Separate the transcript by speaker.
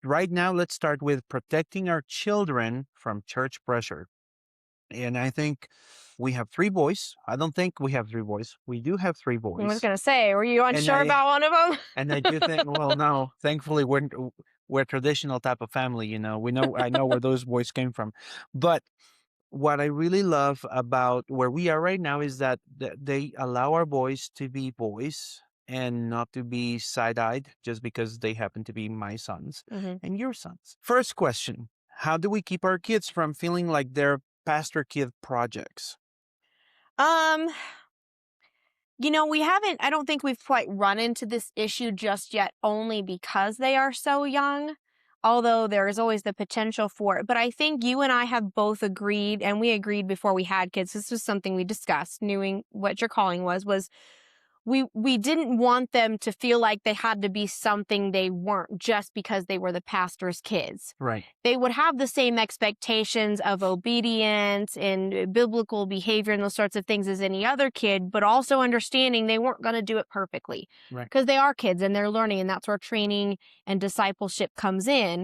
Speaker 1: right now, let's start with protecting our children from church pressure. And I think we have 3 boys. I don't think we have 3 boys. We do have 3
Speaker 2: I was
Speaker 1: boys.
Speaker 2: going to say, were you
Speaker 1: And
Speaker 2: unsure
Speaker 1: I
Speaker 2: about one of them?
Speaker 1: and I do think, well, no, thankfully we're a traditional type of family, I know where those boys came from. But what I really love about where we are right now is that they allow our boys to be boys and not to be side-eyed just because they happen to be my sons
Speaker 2: Mhm.
Speaker 1: and your sons. First question, how do we keep our kids from feeling like they're pastor kid projects?
Speaker 2: Um, I don't think we've quite run into this issue just yet, only because they are so young, although there is always the potential for it. But I think you and I have both agreed, and we agreed before we had kids, this was something we discussed, knowing what your calling was we didn't want them to feel like they had to be something they weren't just because they were the pastor's kids.
Speaker 1: Right.
Speaker 2: They would have the same expectations of obedience and biblical behavior and those sorts of things as any other kid, but also understanding they weren't going to do it perfectly
Speaker 1: Right.
Speaker 2: because they are kids and they're learning, and that's where training and discipleship comes in.